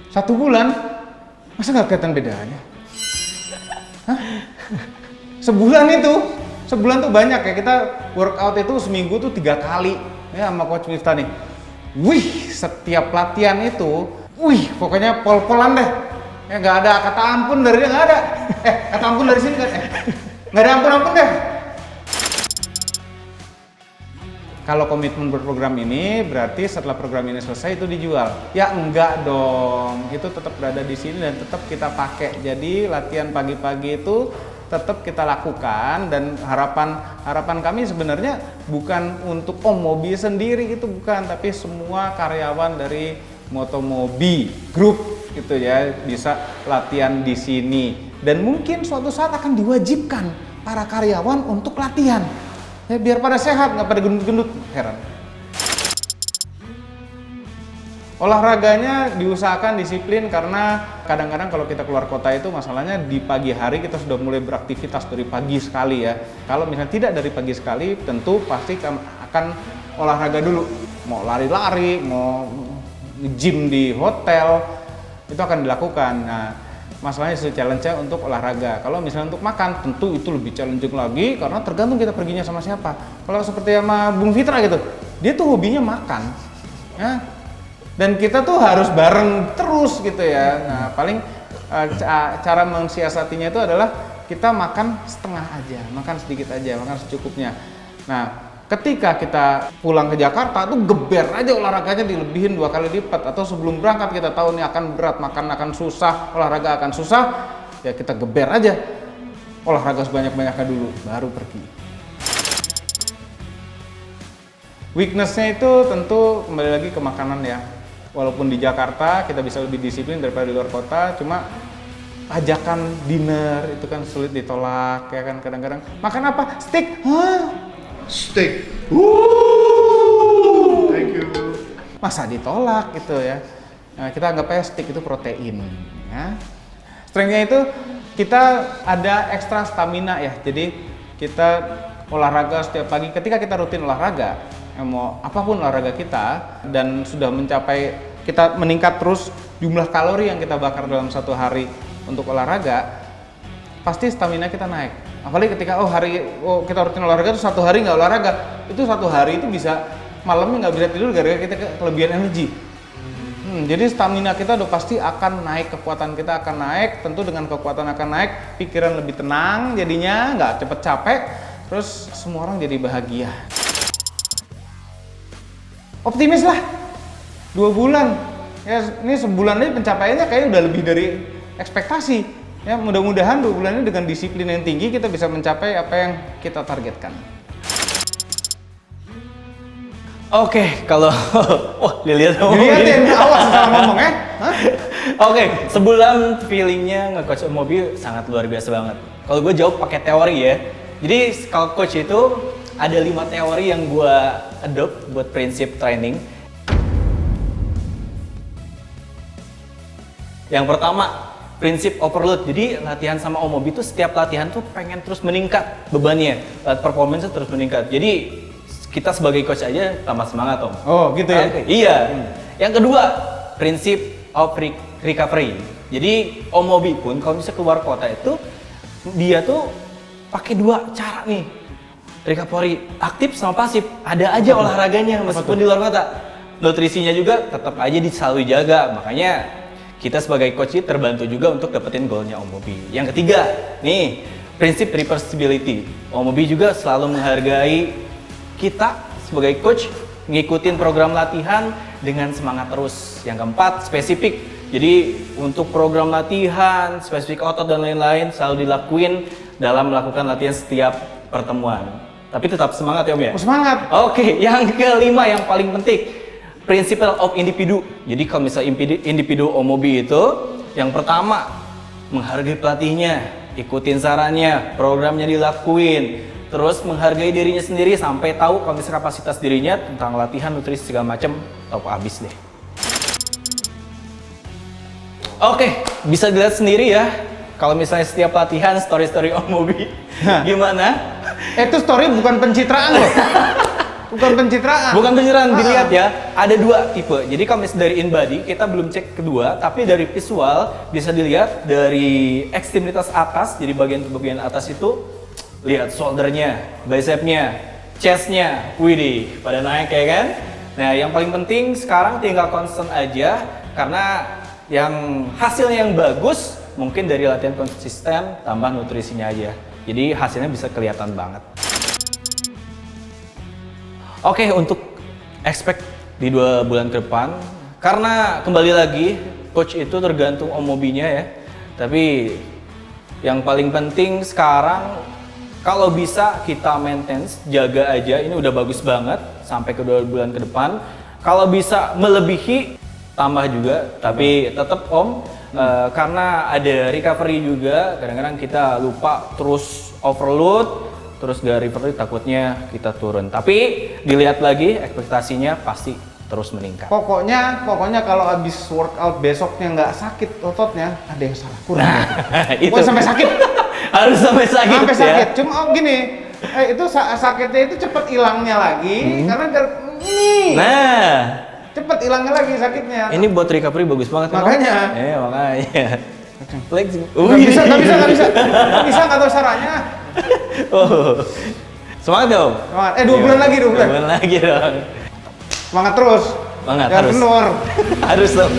1 bulan? Masa nggak kelihatan bedanya? Hah? Sebulan tuh banyak ya, kita workout itu seminggu tuh 3 kali ya sama Coach Miftah nih. Wih, setiap latihan itu, pokoknya pol-polan deh. Ya nggak ada kata ampun dari dia, nggak ada. Kata ampun dari sini kan? Nggak ada ampun-ampun deh. Kalau komitmen berprogram ini berarti setelah program ini selesai itu dijual. Ya enggak dong, itu tetap berada di sini dan tetap kita pakai. Jadi latihan pagi-pagi itu tetap kita lakukan dan harapan kami sebenarnya bukan untuk Mobi sendiri, itu bukan, tapi semua karyawan dari Motomobi Group gitu ya bisa latihan di sini. Dan mungkin suatu saat akan diwajibkan para karyawan untuk latihan. Ya biar pada sehat, nggak pada gendut-gendut, heran. Olahraganya diusahakan disiplin karena kadang-kadang kalau kita keluar kota itu masalahnya di pagi hari kita sudah mulai beraktivitas dari pagi sekali ya. Kalau misalnya tidak dari pagi sekali, tentu pasti akan olahraga dulu. Mau lari-lari, mau gym di hotel, itu akan dilakukan. Nah, masalahnya challenge-nya untuk olahraga. Kalau misalnya untuk makan, tentu itu lebih challenging lagi karena tergantung kita perginya sama siapa. Kalau seperti sama Bung Fitra gitu, dia tuh hobinya makan, ya. Dan kita tuh harus bareng terus gitu ya. Nah, paling cara mensiasatinya itu adalah kita makan setengah aja, makan sedikit aja, makan secukupnya. Nah, ketika kita pulang ke Jakarta tuh geber aja olahraganya, dilebihin 2 kali lipat, atau sebelum berangkat kita tahu nih akan berat, makan akan susah, olahraga akan susah, ya kita geber aja olahraga sebanyak-banyaknya dulu baru pergi. Weakness-nya itu tentu kembali lagi ke makanan ya. Walaupun di Jakarta kita bisa lebih disiplin daripada di luar kota, cuma ajakan dinner itu kan sulit ditolak ya kan, kadang-kadang makan apa? Steak? Hah? Steak. Thank you. Masa ditolak gitu ya. Nah, kita anggap aja steak itu protein ya. Strength-nya itu kita ada ekstra stamina ya. Jadi kita olahraga setiap pagi. Ketika kita rutin olahraga, mau apapun olahraga kita dan sudah mencapai, kita meningkat terus jumlah kalori yang kita bakar dalam 1 hari untuk olahraga, pasti stamina kita naik. Apalagi ketika kita rutin olahraga itu 1 hari nggak olahraga, itu 1 hari itu bisa malamnya nggak bisa tidur gara-gara kita kelebihan energi. Jadi stamina kita udah pasti akan naik, kekuatan kita akan naik. Tentu dengan kekuatan akan naik, pikiran lebih tenang, jadinya nggak cepet capek, terus semua orang jadi bahagia. Optimis lah, 2 bulan. Ya ini sebulan aja pencapaiannya kayaknya udah lebih dari ekspektasi. Ya mudah-mudahan 2 bulan ini dengan disiplin yang tinggi kita bisa mencapai apa yang kita targetkan. Oke, kalau dilihatin awas salah ngomong ya. Oke, sebulan feelingnya nge-coach Mobi sangat luar biasa banget. Kalau gue jawab pakai teori ya. Jadi kalau coach itu ada 5 teori yang gue adopt buat prinsip training. Yang pertama, prinsip overload. Jadi latihan sama Mobi itu setiap latihan tuh pengen terus meningkat bebannya, performance terus meningkat. Jadi kita sebagai coach aja tambah semangat Om. Oh gitu ya? Okay. Iya. Yang kedua, prinsip of recovery. Jadi Mobi pun kalau misalnya keluar kota itu dia tuh pakai 2 cara nih. Recovery aktif sama pasif. Ada aja olahraganya meskipun di luar kota. Nutrisinya juga tetap aja selalu jaga. Makanya kita sebagai coach terbantu juga untuk dapetin goalnya Mobi. Yang ketiga, nih prinsip reversibility. Mobi juga selalu menghargai kita sebagai coach, ngikutin program latihan dengan semangat terus. Yang keempat, spesifik. Jadi untuk program latihan, spesifik otot dan lain-lain selalu dilakuin dalam melakukan latihan setiap pertemuan. Tapi tetap semangat ya Om ya? Semangat! Oke, yang kelima yang paling penting, principle of individu. Jadi kalau misalnya individu Mobi itu, yang pertama menghargai pelatihnya, ikutin sarannya, programnya dilakuin, terus menghargai dirinya sendiri sampai tahu kalau misalnya kapasitas dirinya tentang latihan, nutrisi segala macam, tahu habis deh. Oke, bisa dilihat sendiri ya. Kalau misalnya setiap latihan story-story Mobi, gimana? Itu story bukan pencitraan loh. Bukan pencitraan. Bukan pencitraan, Ah. dilihat ya. Ada dua tipe. Jadi kalau misalnya dari in body kita belum cek kedua, tapi dari visual bisa dilihat dari ekstremitas atas, jadi bagian atas itu lihat shouldernya, bicepnya, chestnya, widih, pada naik ya kan? Nah yang paling penting sekarang tinggal constant aja karena yang hasilnya yang bagus mungkin dari latihan konsisten tambah nutrisinya aja. Jadi hasilnya bisa kelihatan banget. Oke, untuk expect di 2 bulan ke depan, karena kembali lagi coach itu tergantung omobinya ya. Tapi yang paling penting sekarang kalau bisa kita maintenance, jaga aja. Ini udah bagus banget sampai ke 2 bulan ke depan. Kalau bisa melebihi tambah juga, tapi tetap karena ada recovery juga, kadang-kadang kita lupa terus overload, terus gak recovery takutnya kita turun. Tapi dilihat lagi ekspektasinya pasti terus meningkat. Pokoknya kalau habis workout besoknya nggak sakit ototnya, ada yang salah kurang. Itu Pokoknya sampai sakit. harus sampai sakit. Sampai ya. sakit. Cuma gini, itu sakitnya itu cepat hilangnya lagi karena ini. Nah, Cepet hilangnya lagi sakitnya. ini buat recovery bagus banget kan? Makanya. Makanya. Flex. Nggak bisa, nggak tahu caranya. Oh. Semangat dong. Semangat. 2 bulan lagi, 2 bulan. 2 bulan lagi dong. Semangat terus. Semangat Jangan harus. kendor. Harus dong.